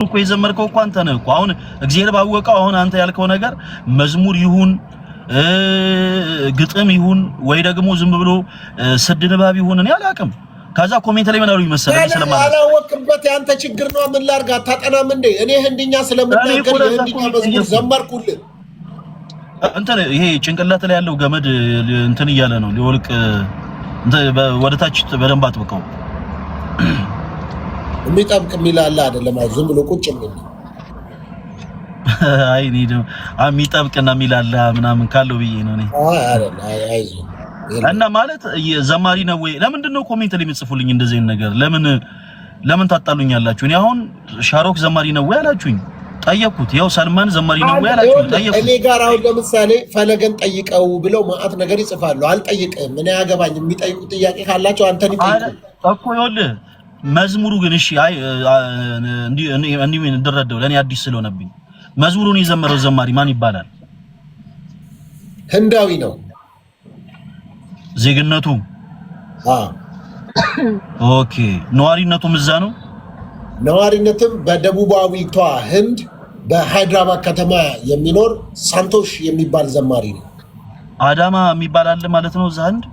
እኮ የዘመርከው እኮ አንተ ነህ እኮ አሁን እግዚአብሔር ባወቀው አሁን አንተ ያልከው ነገር መዝሙር ይሁን ግጥም ይሁን ወይ ደግሞ ዝም ብሎ ስድ ንባብ ይሁን እኔ አላውቅም። ከዛ ኮሜንት ላይ ምን አሉ ይመስላል ስለማለት አላወቅበት ያንተ ችግር ነው። ምን ላድርግ አታጠናም እንዴ? እኔ ህንድኛ ስለምናገር የህንድኛ መዝሙር ዘመርኩልህ። እንትን ይሄ ጭንቅላት ላይ ያለው ገመድ እንትን እያለ ነው ሊወልቅ ወደታች በደንብ አጥብቀው የሚጠብቅ የሚላላ አይደለም ዝም ብሎ ቁጭ የሚል አይ ነው የሚጠብቅና የሚላላ ምናምን ካለው ብዬ ነው እኔ አይዞህ እና ማለት ዘማሪ ነው ወይ? ለምንድን ነው ኮሜንት ላይ የምትጽፉልኝ እንደዚህ ነገር? ለምን ታጣሉኛላችሁ? እኔ አሁን ሻሮክ ዘማሪ ነው ወይ አላችሁኝ፣ ጠየቅኩት። ያው ሰልማን ዘማሪ ነው ወይ አላችሁኝ፣ ጠየቅኩት። እኔ ጋር አሁን ለምሳሌ ፈለገን ጠይቀው ብለው ማአት ነገር ይጽፋሉ። አልጠይቅም፣ ምን ያገባኝ። የሚጠይቁ ጥያቄ ካላቸው አንተን ይጠይቁ እኮ። ይኸውልህ መዝሙሩ ግን እሺ፣ አይ እንዲህ እንደረዳው ለኔ አዲስ ስለሆነብኝ መዝሙሩን የዘመረው ዘማሪ ማን ይባላል? ህንዳዊ ነው። ዜግነቱ ኦኬ። ነዋሪነቱም እዛ ነው። ነዋሪነትም በደቡባዊቷ ህንድ በሃይድራባድ ከተማ የሚኖር ሳንቶሽ የሚባል ዘማሪ ነው። አዳማ የሚባል አለ ማለት ነው እዛ ህንድ።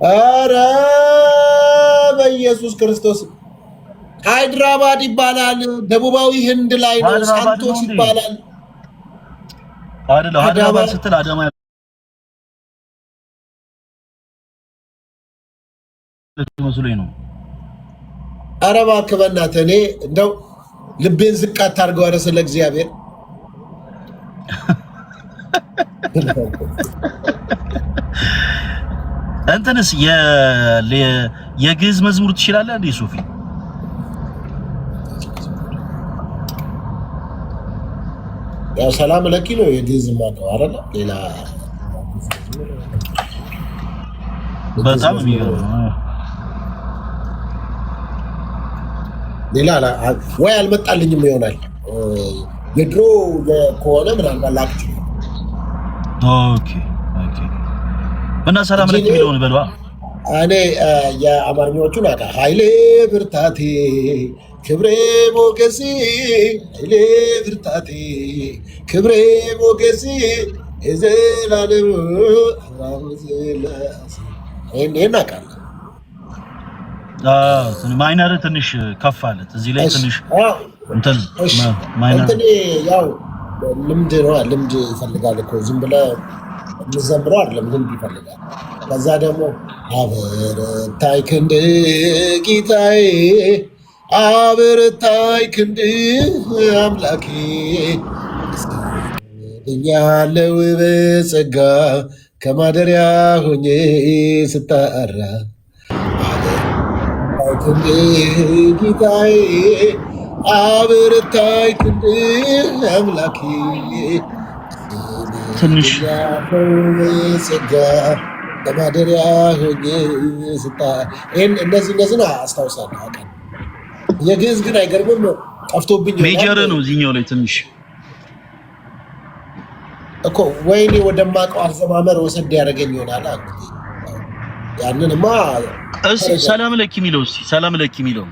ኧረ በኢየሱስ ክርስቶስ ሃይድራባድ ይባላል። ደቡባዊ ህንድ ላይ ነው። ሳንቶሽ ይባላል። አይደለም ሃይድራባድ ስትል አዳማ መስሎኝ ነው። ኧረ እባክህ በእናትህ እኔ እንደው ልቤን ዝቅ አታድርገው። ኧረ ስለ እግዚአብሔር እንትንስ የግዕዝ መዝሙር ትችላለህ እንዴ ሶፊ? ያው ሰላም ለኪ ነው የግዕዝ ማቀው አይደል? ሌላ በጣም የሚገርም ሌላ ወይ አልመጣልኝም ይሆናል። የድሮ ከሆነ ምናልባት ላክች። ኦኬ እና ሰላም ለኪ የሚለውን በልዋ። እኔ የአማርኛዎቹን አውቃ ኃይሌ ብርታቴ ክብሬ ሞገሴ ኃይሌ ብርታቴ ክብሬ ሞገሴ የዘላለም ይሄን አውቃለሁ። ማይነር ትንሽ ከፍ አለት እዚህ ላይ ትንሽ እንትን ማይነር ያው ልምድ ነው። ልምድ ይፈልጋል እኮ ዝም ብለህ እንዘምረው አይደለም፣ ልምድ ይፈልጋል። ከዛ ደግሞ አበረታይ ክንድ ጌታዬ አበረታይ ክንድ አምላኬ እኛለው በጸጋ ከማደሪያ ሆኜ ስታራ ክንድ ጌታዬ አበረታይ ክንድ አምላኬ ትንሽ ጸጋ ከማደሪያ ሆኜ እነዚህን አስታውሳለሁ። አውቃለሁ። የግዕዝ ግን አይገርምም ጠፍቶብኝ ሜጀር ነው እዚህኛው ላይ ትንሽ እኮ ወይኔ ወደማውቀው አዘማመር ወሰድ ያደረገኝ ይሆናል። ያንንማ እስኪ ሰላም ለኪ የሚለው ሰላም ለኪ የሚለው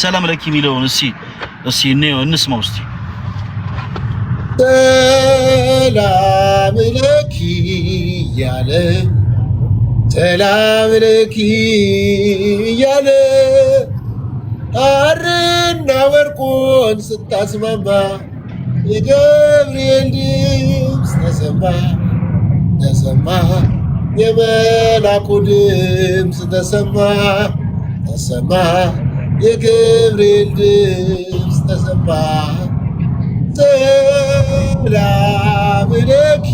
ሰላም ለኪ የሚለውን እስኪ እንስማው እስኪ። ሰላም ለኪ እያለ ሰላም ለኪ እያለ ሐርና ወርቁን ስታስማማ የገብርኤል ድምፅ ተሰማ የመላኩ ድምፅ ተሰማ የገብርኤል ድምፅ ተሰማ ሰላም ለኪ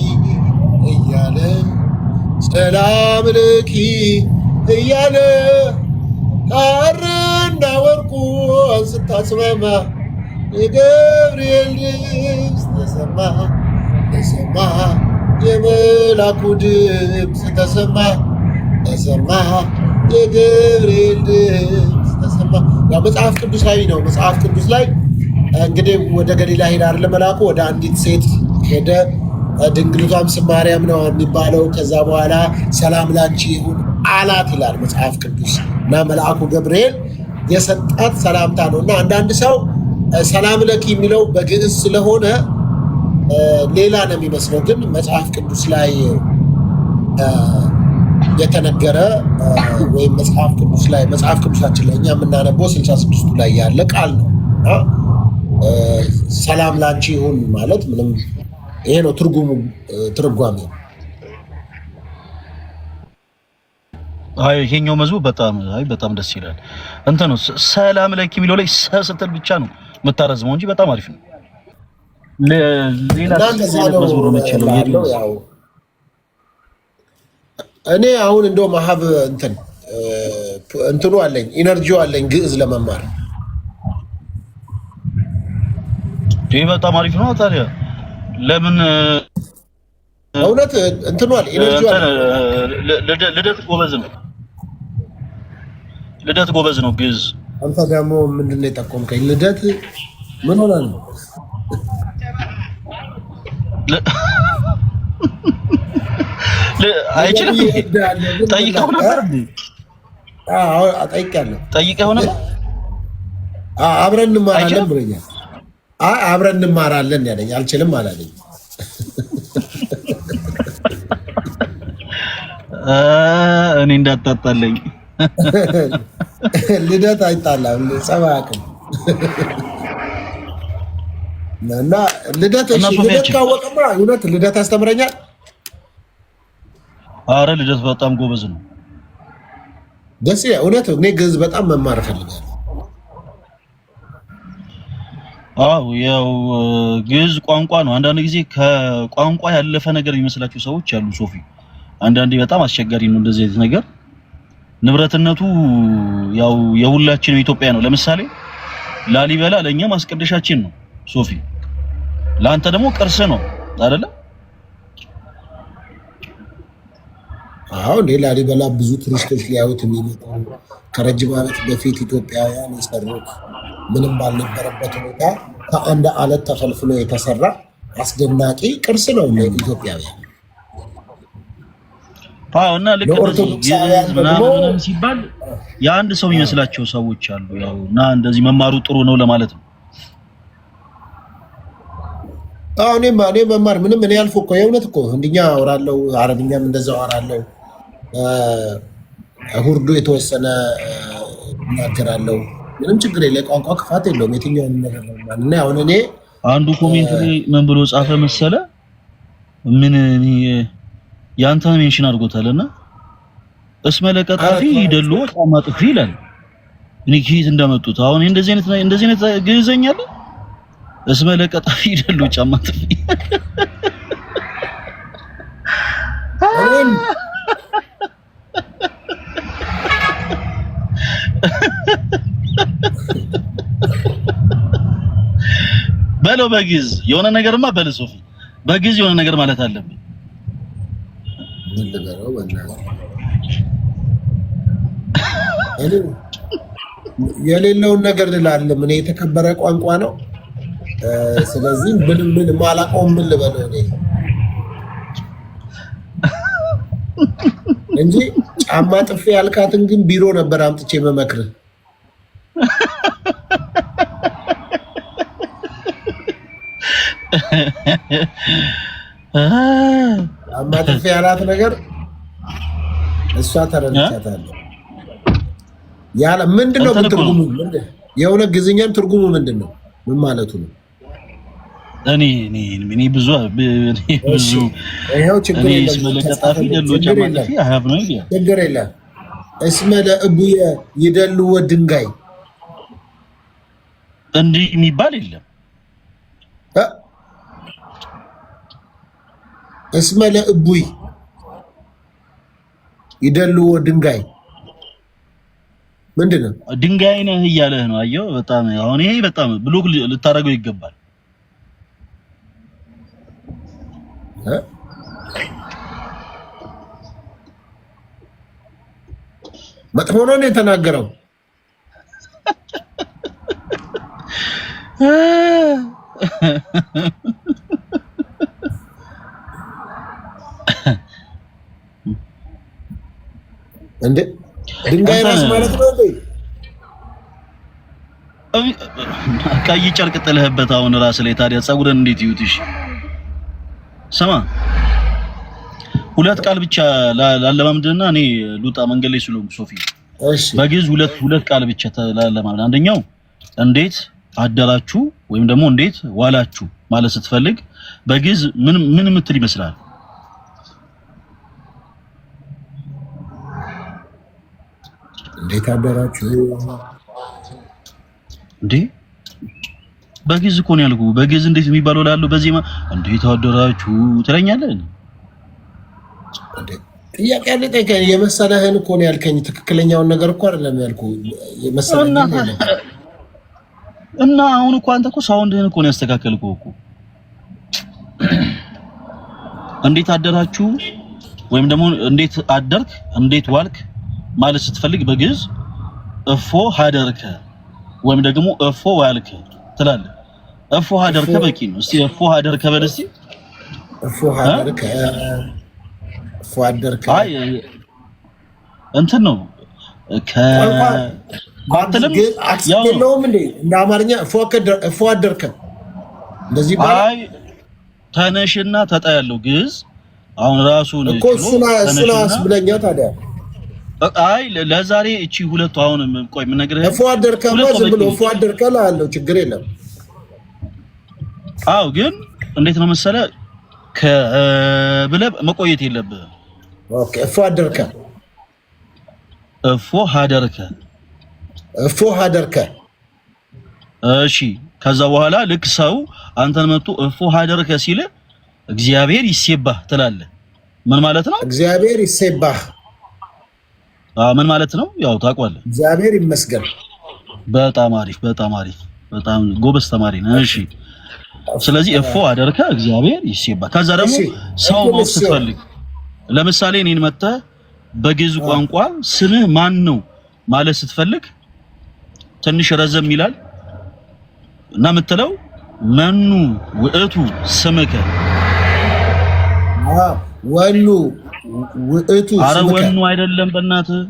እያለ ሰላም ለኪ እያለ ሐርና ወርቁን ስታስማማ የገብርኤል ድምፅ ተሰማ የመላኩ ድምፅ ተሰማ የገብርኤል ድምፅ ተሰማ። ያው መጽሐፍ ቅዱሳዊ ነው። መጽሐፍ ቅዱስ ላይ እንግዲህ ወደ ገሊላ ሄደ አይደል መላኩ፣ ወደ አንዲት ሴት ሄደ። ድንግሊቷም ስም ማርያም ነው የሚባለው። ከዛ በኋላ ሰላም ላንቺ ይሁን አላት ይላል መጽሐፍ ቅዱስ። እና መልአኩ ገብርኤል የሰጣት ሰላምታ ነውና አንዳንድ ሰው ሰላም ለኪ የሚለው በግዕዝ ስለሆነ ሌላ ነው የሚመስለው፣ ግን መጽሐፍ ቅዱስ ላይ የተነገረ ወይም መጽሐፍ ቅዱሳችን ላይ እኛ የምናነበው 66ቱ ላይ ያለ ቃል ነው። ሰላም ላንቺ ይሁን ማለት ምንም ይሄ ነው ትርጓሜ። ይሄኛው መዝሙር በጣም ደስ ይላል። እንትን ነው ሰላም ለኪ የሚለው ላይ ስትል ብቻ ነው የምታረዝመው እንጂ በጣም አሪፍ ነው። ሌላ መዝሙር ነው ያለው። እኔ አሁን እንደው ማህብ እንትኑ አለኝ ኢነርጂው አለኝ ግዕዝ ለመማር ይሄ በጣም አሪፍ ነው። ታዲያ ለምን እውነት እንትኑ አለ ኢነርጂው አለ። ልደት ጎበዝ ነው ግዕዝ። አንተ ደግሞ ምንድን ነው የጠቆምከኝ? ልደት ምን ሆነ ነው? አይችልም። ጠይቀው ነበር እንዴ? ጠይቀው ነበር። አብረን እንማራለን ብለኛል። አብረን እንማራለን ያለኝ አልችልም አላለኝ። እኔ እንዳታጣለኝ። ልደት አይጣላም፣ ጸባይ አቅም እና ልደት ካወቀማ እውነት ልደት ያስተምረኛል። አረ ልደት በጣም ጎበዝ ነው። ደስ ይላል እውነት። እኔ ግዕዝ በጣም መማር እፈልጋለሁ። ያው ግዕዝ ቋንቋ ነው። አንዳንድ ጊዜ ከቋንቋ ያለፈ ነገር የሚመስላቸው ሰዎች አሉ። ሶፊ አንዳንዴ በጣም አስቸጋሪ ነው እንደዚህ አይነት ነገር። ንብረትነቱ ያው የሁላችንም ኢትዮጵያ ነው። ለምሳሌ ላሊበላ ለኛ ማስቀደሻችን ነው ሶፊ፣ ለአንተ ደግሞ ቅርስ ነው አይደለ? ላሊበላ ብዙ ቱሪስቶች ሊያዩት የሚመጡ ከረጅም ዓመት በፊት ኢትዮጵያውያን የሰሩት ምንም ባልነበረበት ሁኔታ ከአንድ አለት ተፈልፍሎ የተሰራ አስደናቂ ቅርስ ነው ለኢትዮጵያውያን። እና ለኦርቶዶክሳውያን ምናምን ሲባል የአንድ ሰው የሚመስላቸው ሰዎች አሉ። ያው እና እንደዚህ መማሩ ጥሩ ነው ለማለት ነው። እኔ መማር ምንም እኔ ያልፎ እኮ የእውነት እኮ ህንድኛ አወራለሁ፣ አረብኛም እንደዛው አወራለሁ፣ ሁርዱ የተወሰነ እናገራለሁ። ምንም ችግር የለ፣ ቋንቋ ክፋት የለውም። የትኛውን ነገር ነው እና አሁን እኔ አንዱ ኮሜንት ላይ ምን ብሎ ጻፈ መሰለ? ምን ያንተን ሜንሽን አድርጎታልና እስመ ለቀጣፊ ይደሉ ጫማ ጥፊ ይላል። እኔ ከየት እንዳመጡት አሁን እንደዚህ አይነት ግዕዘኛ አለ? እስመ ለቀጣፊ ይደሉ ጫማ ጥፊ በለው በግዕዝ የሆነ ነገርማ በል ሶፊ፣ በግዕዝ የሆነ ነገር ማለት አለብን። የሌለውን ነገር ልላለ ምን የተከበረ ቋንቋ ነው። ስለዚህ ምን ማላውቀውም ምን ልበለው እኔ እንጂ ጫማ ጥፌ ያልካትን ግን ቢሮ ነበር አምጥቼ መመክርህ። ጫማ ጥፌ ያላት ነገር እሷ ተረድቻታለሁ። ያለ ምንድነው ትርጉሙ? የሆነ ግዕዝኛም ትርጉሙ ምንድነው? ምን ማለቱ ነው? እኔ ብዙ ይሄው ችግር የለም። እስመ ለእቡየ ይደልዎ ድንጋይ እንዲህ የሚባል የለም። እስመ ለእቡይ ይደልዎ ድንጋይ ምንድን ነው? ድንጋይ ነህ እያለህ ነው። አየው በጣም አሁን ይሄ በጣም ብሎክ ልታደርገው ይገባል። መጥፎ ነው የተናገረው። እንዴ ድንጋይ ራስ ማለት ነው እንዴ? ቀይ ጨርቅ ጥለህበት አሁን ራስ ላይ ታዲያ ጸጉርን እንዴት ይዩትሽ? ስማ ሁለት ቃል ብቻ ላለማምድና እኔ ሉጣ መንገድ ላይ ስለሆንኩ ሶፊ እሺ በግዕዝ ሁለት ቃል ብቻ ላለማምድ አንደኛው እንዴት አደራችሁ ወይም ደግሞ እንዴት ዋላችሁ ማለት ስትፈልግ በግዕዝ ምን ምትል ይመስላል? እንዴት አደራችሁ እንዴ በግዕዝ እኮ ነው ያልኩህ። በግዕዝ እንዴት የሚባለው ላለው በዜማ እንዴት አደራችሁ ትለኛለህ እንዴ? ጥያቄ አለ ጠይቀኝ። የመሰለህን እኮ ነው ያልከኝ። ትክክለኛውን ነገር እኮ አይደለም ያልኩህ። የመሰለህን እና አሁን እኮ አንተ እኮ ሳውንድህን እኮ ነው ያስተካከልከው እኮ። እንዴት አደራችሁ ወይም ደግሞ እንዴት አደርክ እንዴት ዋልክ ማለት ስትፈልግ በግዕዝ እፎ ሀደርከ ወይም ደግሞ እፎ ዋልከ ትላለህ። እፎ ሀደርከ በቂ ነው። እስቲ እፎ ሀደርከ በል እስቲ። እፎ ሀደርከ እፎ ሀደርከ አይ እንትን ነው ባትልም ያውም እንዴ እንደ አማርኛ እፎ ሀደርከ እንደዚህ ባላ አይ ተነሽና ተጣ ያለው ግዕዝ አሁን ራሱ ነው እኮ እሱናስ ብለኛ ታዲያ አይ ለዛሬ እቺ ሁለቱ አሁን ቆይ ምን ነገር እፎ ሀደርከ ዝም ብሎ እፎ ሀደርከ ላለው ችግር የለም። አው ግን እንዴት ነው መሰለ ከብለህ መቆየት የለብህም። ኦኬ እፎ ሀደርከ እፎ ሀደርከ እፎ ሀደርከ እሺ ከዛ በኋላ ልክ ሰው አንተን መጥቶ እፎ ሀደርከ ሲል እግዚአብሔር ይሴባህ ትላለህ። ምን ማለት ነው? እግዚአብሔር ይሴባህ ምን ማለት ነው? ያው ታውቀዋለህ። እግዚአብሔር ይመስገን። በጣም አሪፍ በጣም ጎበዝ ተማሪ ነህ። እሺ ስለዚህ እፎ ሀደርከ እግዚአብሔር ይሴባህ። ከዛ ደግሞ ሰው ማወቅ ስትፈልግ ለምሳሌ እኔን መጥተህ በግዕዝ ቋንቋ ስምህ ማን ነው ማለት ስትፈልግ ትንሽ ረዘም ይላል እና የምትለው መኑ ውእቱ ስምከ። ወኑ ውእቱ ስምከ። ኧረ ወኑ አይደለም በእናትህ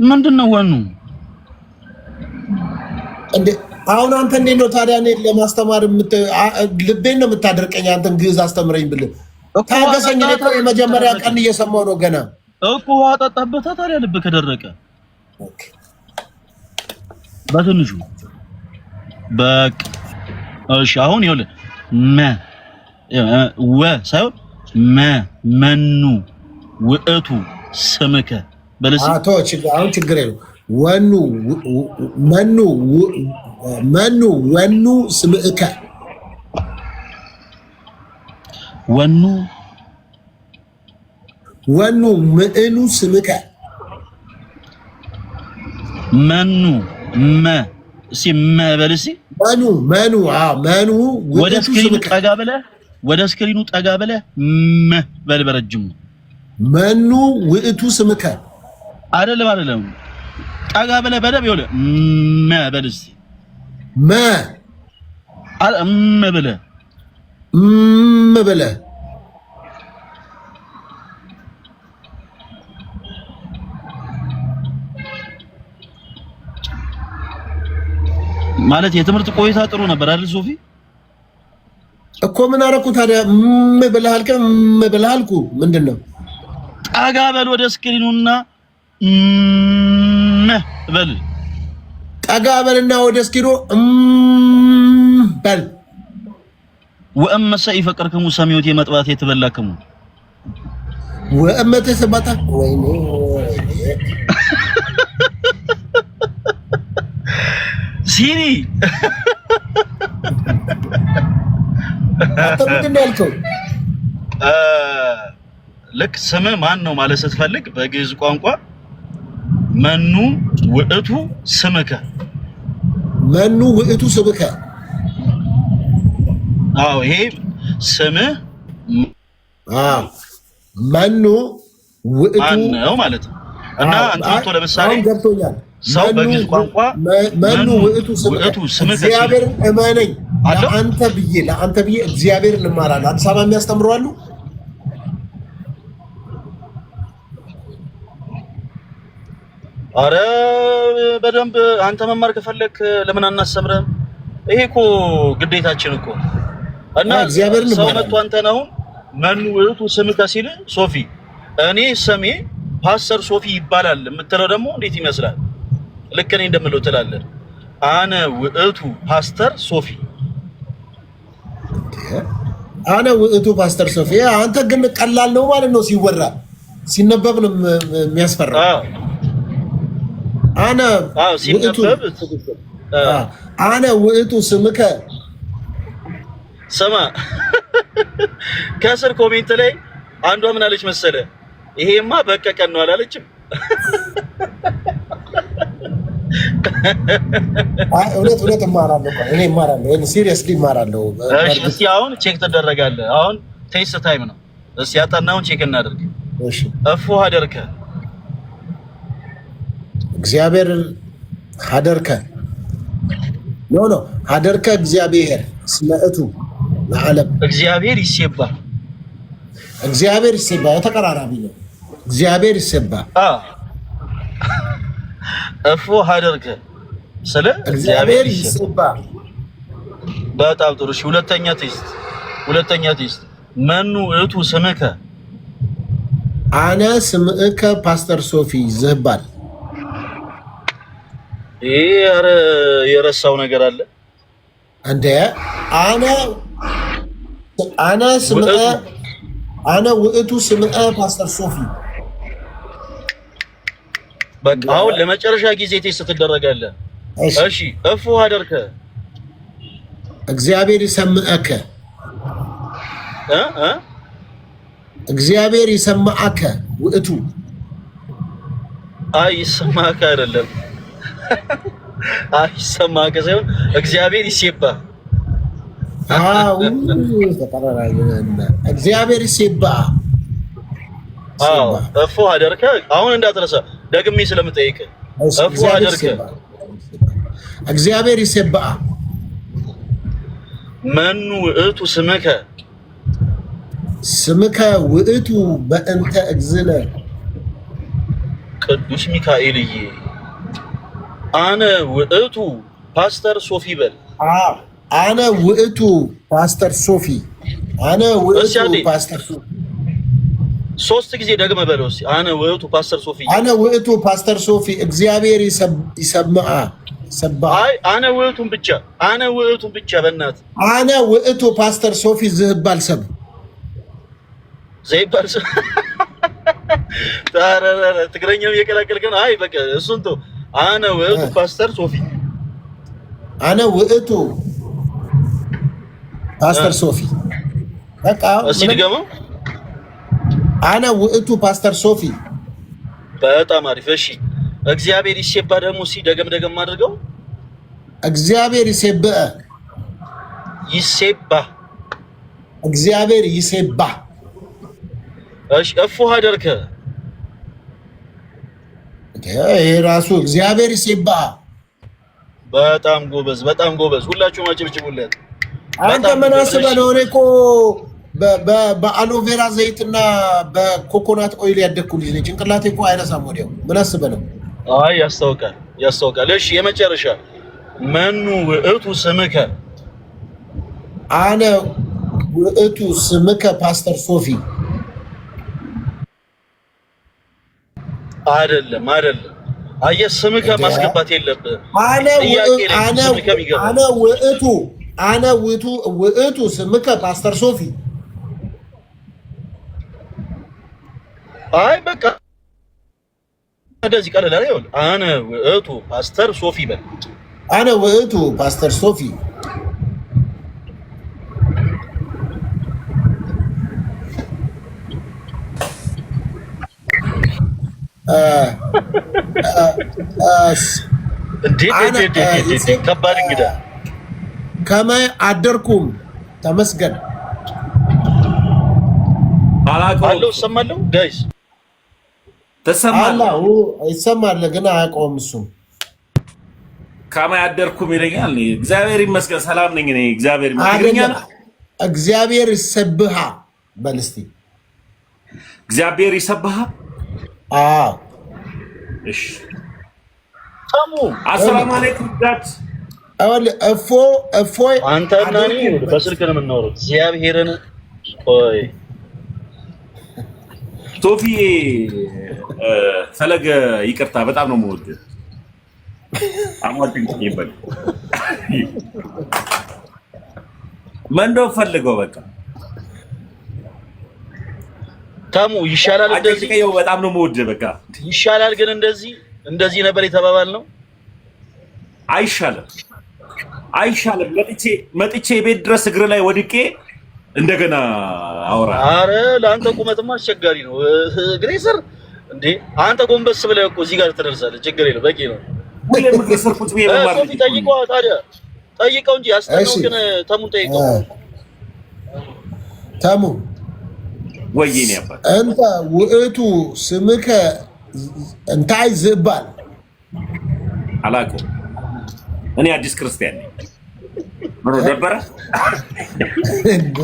ምንድነው ወኑ እንዴ? አሁን አንተ እንዴት ነው ታዲያ እኔን ለማስተማር ልቤን ነው የምታደርቀኝ? አንተን ግዕዝ አስተምረኝ ብልህ ታገሰኝ። እኔ እኮ የመጀመሪያ ቀን እየሰማሁ ነው ገና እኮ ውሃ ጠጣበት ታዲያ ልብ ከደረቀ በትንሹ በቃ እሺ። አሁን ይኸውልህ ወ ሳይሆን መኑ ውእቱ ስምከ በለሲ አቶ አሁን ችግር የለው። መኑ ወኑ ስምከ ወኑ ምእኑ ስምከ መኑ እሺ በለሲ መኑ ወደ ስክሪኑ ጠጋ ብለህ በል በረጅሙ መኑ ውእቱ ስምከ አይደለም ጠጋ ብለህ በደብ ይኸውልህ በለሲ ብለህ ማለት የትምህርት ቆይታ ጥሩ ነበር አይደል ሶፊ? እኮ ምን አደረኩ ታዲያ? ብለህ አልኩ። ምንድነው? ጠጋ በል ወደ ስክሪኑና በል ጠጋ በልና ወደ ስክሪኑ በል ወእመሰ ይፈቅርክሙ ሰሚዮት የመጥባት የተበላክሙ ወእመተ ሰባታ ወይኔ ሲሪ አንተ ምንድን ነው ያልከው? ልክ ስምህ ማን ነው ማለት ስትፈልግ በግዕዝ ቋንቋ መኑ ውእቱ ስምከ። መኑ ውእቱ ስምከ። አዎ ይሄ ስምህ መኑ ውእቱ ማን ነው ማለት ነው። እና አንተ ለምሳሌ ገብቶኛል። ሰው በግዕዝ ቋንቋ መኑ ውእቱ ስምከ እግዚአብሔር እመነኝ ለአንተ ብዬ እግዚአብሔር እንማራለን። አዲስ አበባ የሚያስተምሩ አሉ። አረ በደንብ አንተ መማር ከፈለክ ለምን አናስተምረም? ይሄ እኮ ግዴታችን እኮ እና ሰው መጥቶ አንተ ነው መኑ ውእቱ ስምከ ሲል ሶፊ እኔ ስሜ ፓስተር ሶፊ ይባላል የምትለው ደግሞ እንዴት ይመስላል? ልክ እኔ እንደምለው ትላለህ። አነ ውእቱ ፓስተር ሶፊ አነ ውእቱ ፓስተር ሶፊ። አንተ ግን ቀላል ነው ማለት ነው ሲወራ፣ ሲነበብ ነው የሚያስፈራው። አነ ውእቱ ስምከ ስማ ከስር ኮሜንት ላይ አንዷ ምን አለች መሰለ? ይሄማ በቀቀን ነው አላለችም? እውነት እማራለሁ። እኔ እማራለሁ፣ ሲሪየስሊ እማራለሁ። እሺ እስኪ አሁን ቼክ ትደረጋለህ። አሁን ቴስት ታይም ነው። እስኪ ያጠናውን ቼክ እናድርግ። እሺ እፉ ሀደርከ እግዚአብሔር ሀደርከ ኖ ሀደርከ እግዚአብሔር ስመእቱ ለዓለም እግዚአብሔር ይሴባ ተቀራራቢ ነው። እግዚአብሔር ይሴባ እፉ ሀደርከ ስለ እግዚአብሔር ይሴባ። በጣም ጥሩ። እሺ ሁለተኛ ቴስት መኑ ውእቱ ስምከ አነ ስምከ ፓስተር ሶፊ ዝህባል። ይሄ ኧረ የረሳው ነገር አለ እንደ አነ ውእቱ ስምዐ ፓስተር ሶፊ። በቃ አሁን ለመጨረሻ ጊዜ ቴስት ትደረጋለህ። እሺ እፉ ሀደርከ እግዚአብሔር ይሰምዐከ እግዚአብሔር ይሰማዓከ ውእቱ። አይ ይሰማዓከ አይደለም፣ አይ ይሰማዓከ ሳይሆን እግዚአብሔር ይሴባ። እግዚአብሔር ይሴባ። እፉ ሀደርከ አሁን እንዳትረሳ ደግሜ ስለምጠይቅ እፉ ሀደርከ እግዚአብሔር ይሴባ። መኑ ውእቱ ስምከ ውእቱ በእንተ እግዝነ ቅዱስ ሚካኤልዬ አነ ውእቱ ፓስተር ሶፊ በል። አነ ውእቱ ፓስተር ሶፊ አነ ውእቱ ፓስተር ሶፊ። ሶስት ጊዜ ደግመህ በለው እስኪ። አነ ውእቱ ፓስተር ሶፊ አነ ውእቱ ፓስተር ሶፊ እግዚአብሔር ይሰማዓ ሰባ። አይ አነ ውእቱን ብቻ በእናትህ አነ ውእቱ ፓስተር ሶፊ ዝህባል ሰብ ዘይባል ሰብ ታረረ ትግረኛው እየቀላቀልከን። አይ በቃ እሱን ተው። አነ ውእቱ ፓስተር ሶፊ አነ ውእቱ ፓስተር ሶፊ። በቃ እሺ ድገመው። አነ ውእቱ ፓስተር ሶፊ። በጣም አሪፍ። እሺ እግዚአብሔር ይሴባ ደግሞ ደገም አድርገው። እግዚአብሔር ይሴባ እግዚአብሔር ይሴባ። እሺ እፉ ሀደርከ ይሄ ራሱ እግዚአብሔር ይሴባ። በጣም ጎበዝ። ሁላችሁም አጭብጭቡለት። አንተ ምን አስበህ ነው? እኔ እኮ በአሎቬራ ዘይትና በኮኮናት ኦይል ያደግኩ ልጅ ነኝ። ጭንቅላቴ እኮ አይረሳም ወዲያው። ምን አስበህ ነው? አይ ያስታውቃል። እሺ የመጨረሻ መኑ ውእቱ ስምከ አነ ውእቱ ስምከ ፓስተር ሶፊ። አይደለም አየህ፣ ስምከ ማስገባት የለብህም። አነ ውእቱ ስምከ ፓስተር ሶፊ። አይ በቃ እንደዚህ ቀለል አይደል? አነ ውእቱ ፓስተር ሶፊ በል። አነ ውእቱ ፓስተር ሶፊ። ከባድ እንግዳ ከመ አደርኩም ተመስገን አለው። ሰማለው ጋይስ ተሰማለው ይሰማል፣ ግን አያውቀውም እሱም። ከመ አደርኩም ይለኛል። እግዚአብሔር ይመስገን ሰላም ነኝ እኔ። እግዚአብሔር ይመስገን። እግዚአብሔር ይሰብሃ በል እስቲ። እግዚአብሔር ይሰብሃ። አዎ እሺ ተሙ አሰላሙ አለይኩም ዳት እፎይ አንተ እና እኔ በስልክ ነው የምናወራው። እግዚአብሔርን ቆይ ቶፊ ፈለገ ይቅርታ፣ በጣም ነው የምወድህ። አሟልኝ ይበል መንዶ ፈልገው በቃ ተሙ ይሻላል። እንደዚህ አቀቀየው በጣም ነው የምወድህ። በቃ ይሻላል። ግን እንደዚህ ነበር የተባባል ነው። አይሻልም። መጥቼ ቤት ድረስ እግር ላይ ወድቄ እንደገና አውራ። አረ ለአንተ ቁመትማ አስቸጋሪ ነው። እግሬ ስር እንዴ አንተ ጎንበስ ብለህ እኮ እዚህ ጋር ትደርሳለህ። ችግር የለም፣ በቂ ነው። ሁሌም እግር ስር ቁጭ ብዬ መማር ነው። ጠይቀው ታዲያ ጠይቀው እንጂ ያስጠናው። ግን ተሙን ጠይቀው። ተሙ ወይኔ አባት እንተ ውእቱ ስምከ እንታይ ዝባል አላውቅም። እኔ አዲስ ክርስቲያን ነኝ። ምሮ ደበረ እንዴ